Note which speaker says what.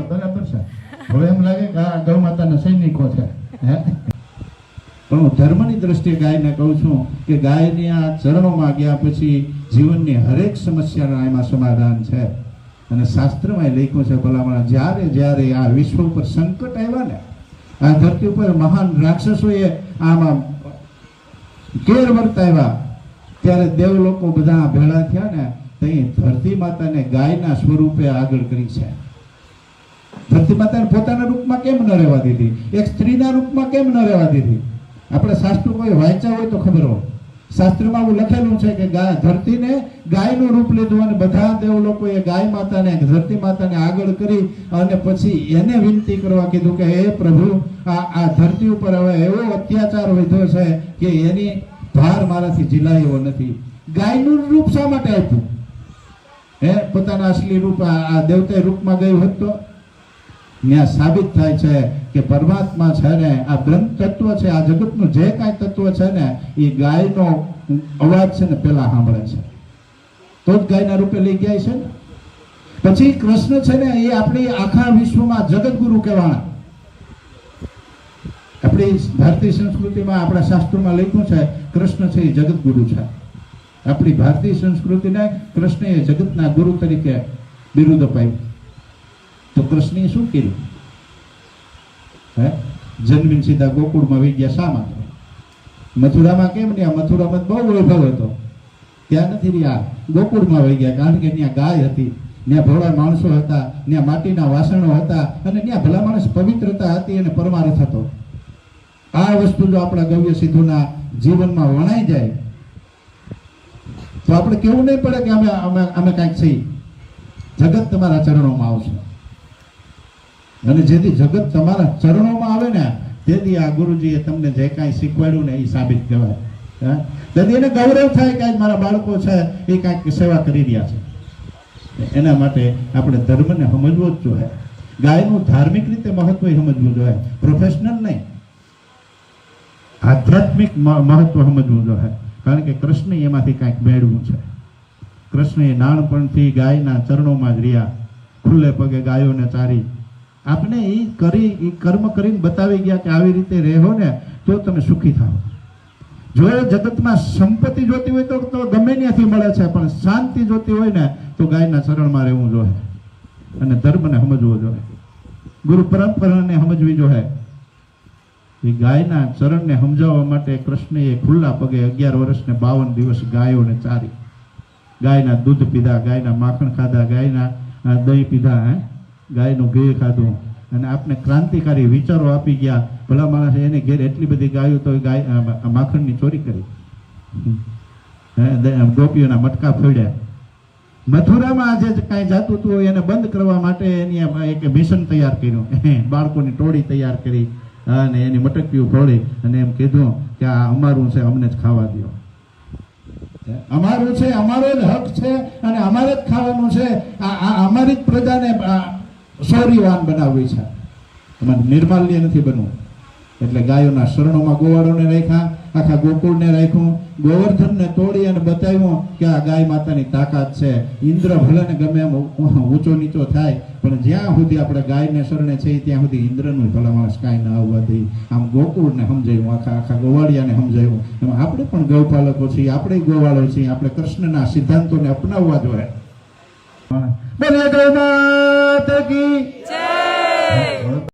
Speaker 1: બરાબર છે. હવે એમ લાગે કે આ ગૌ માતાના સૈનિકો છે. પણ હું ધર્મની દ્રષ્ટિએ ગાયને કહું છું કે ગાયની આ ચરણોમાં ગયા પછી જીવનની હરેક સમસ્યાના એમાં સમાધાન છે. અને શાસ્ત્રમાં લખ્યું છે ભલામણ જ્યારે જ્યારે આ વિશ્વ ઉપર સંકટ આવ્યા ને, આ ધરતી ઉપર મહાન રાક્ષસોએ આમાં કેર વર્તાવ્યા, ત્યારે દેવ લોકો બધા ભેળા થયા ને, ત્યાં ધરતી માતાને ગાયના સ્વરૂપે આગળ કરી છે. ધરતી માતાને પોતાના રૂપમાં કેમ ન રહેવા દીધી? એક સ્ત્રીના રૂપમાં કેમ ન રહેવા દીધી? આપણે શાસ્ત્ર કોઈ વાંચ્યા હોય તો ખબર હોય. શાસ્ત્રમાં એવું લખેલું છે કે ધરતીને ગાયનું રૂપ લીધું અને બધા દેવ લોકોએ ગાય માતાને ધરતી માતાને આગળ કરી અને પછી એને વિનંતી કરવા કીધું કે હે પ્રભુ, આ ધરતી ઉપર હવે એવો અત્યાચાર વધ્યો છે કે એની ભાર મારાથી ઝીલાય એવો નથી. ગાયનું રૂપ શા માટે આપ્યું? પોતાના અસલી રૂપ આ દેવતા રૂપમાં ગયું હોત તો ત્યાં સાબિત થાય છે કે પરમાત્મા છે ને, આ બ્રહ્મ તત્વ છે, આ જગતનું જે કાંઈ તત્વ છે ને, એ ગાયનો અવાજ છે ને પેલા સાંભળે છે, તો જ ગાયના રૂપે લઈ ગયા છે ને. પછી કૃષ્ણ છે ને, એ આપણી આખા વિશ્વમાં જગતગુરુ કહેવાના. આપણી ભારતીય સંસ્કૃતિમાં આપણા શાસ્ત્રોમાં લખ્યું છે કૃષ્ણ છે એ જગતગુરુ છે. આપણી ભારતીય સંસ્કૃતિને કૃષ્ણએ જગતના ગુરુ તરીકે બિરુદ અપાયું. તો કૃષ્ણએ શું કર્યું? જન્મીને સીધા ગોકુળમાં વહી ગયા. શા માટે? મથુરામાં કેમ નહીં? મથુરામાં બહુ વૈભવ હતો, ત્યાં નથી રહ્યા, ગોકુળમાં વહી ગયા. કારણ કે ત્યાં ગાય હતી, ત્યાં ભોળા માણસો હતા, ત્યાં માટીના વાસણો હતા, અને ત્યાં ભલા માણસ પવિત્રતા હતી અને પરમાર્થ હતો. આ વસ્તુ જો આપણા ગવ્ય સિદ્ધોના જીવનમાં વણાઈ જાય તો આપણે કેવું નહીં પડે કે અમે કાંઈક છીએ. જગત તમારા ચરણોમાં આવશે, અને જેથી જગત તમારા ચરણોમાં આવે ને, તેથી આ ગુરુજીએ તમને જે કાંઈ શીખવાડ્યું ને એ સાબિત કહેવાય. તેથી એને ગૌરવ થાય કે મારા બાળકો છે એ કાંઈક સેવા કરી રહ્યા છે. એના માટે આપણે ધર્મને સમજવો જ જોઈએ. ગાયનું ધાર્મિક રીતે મહત્વ સમજવું જોઈએ, પ્રોફેશનલ નહીં, આધ્યાત્મિક મહત્વ સમજવું જોઈએ. કારણ કે કૃષ્ણ એમાંથી કાંઈક મેળવું છે. કૃષ્ણએ નાનપણથી ગાયના ચરણોમાં જ રહ્યા, ખુલ્લે પગે ગાયોને ચારી. આપણે એ કર્મ કરીને બતાવી ગયા કે આવી રીતે રહેવો ને તો તમે સુખી થાઓ. જો જગતમાં સંપત્તિ જોતી હોય તો ગમે ત્યાંથી મળે છે, પણ શાંતિ જોતી હોય ને તો ગાયના ચરણમાં રહેવું જોઈએ અને ધર્મને સમજવો જોઈએ, ગુરુ પરંપરાને સમજવી જોઈએ. એ ગાયના ચરણને સમજાવવા માટે કૃષ્ણએ ખુલ્લા પગે 11 વર્ષ ને 52 દિવસ ગાયોને ચારી. ગાયના દૂધ પીધા, ગાયના માખણ ખાધા, ગાયના દહીં પીધા, ગાયનું ઘી ખાધું, અને આપને ક્રાંતિકારી વિચારો આપી ગયા. ભલા માણસ એને ઘેર એટલી બધી ગાયો તો ગાય માખણની ચોરી કરી, ગોપીઓના મટકા ફોડ્યા. મથુરામાં આજે કાંઈ જાતું હતું એને બંધ કરવા માટે એની એક મિશન તૈયાર કર્યું, બાળકોની ટોળી તૈયાર કરી અને એની મટકીઓ ફોડી અને એમ કીધું કે આ અમારું છે, અમને જ ખાવા દો, અમારું છે, અમારો જ હક છે અને અમારે જ ખાવાનું છે. અમારી જ પ્રજાને શૌર્યવાન બનાવવી છે, અમારે નિર્માલ્ય નથી બનવું. એટલે ગાયોના શરણોમાં ગોવાળોને રાખ્યા, આખા ગોકુળને રાખ્યું, ગોવર્ધનને તોડી અને બતાવ્યું કે આ ગાય માતાની તાકાત છે. ઇન્દ્ર ભલે ને ગમે એમ ઊંચો નીચો થાય, પણ જ્યાં સુધી આપણે ગાયને શરણે છે ત્યાં સુધી ઇન્દ્રનું ભલા માણસ કાંઈ ના આવવા દે. આમ ગોકુળને સમજાયું, આખા ગોવાળિયાને સમજાયું. એમાં આપણે પણ ગૌપાલકો છીએ, આપણે ગોવાળો છીએ, આપણે કૃષ્ણના સિદ્ધાંતોને અપનાવવા જોઈએ. બોલે ગૌ માતા કી જય.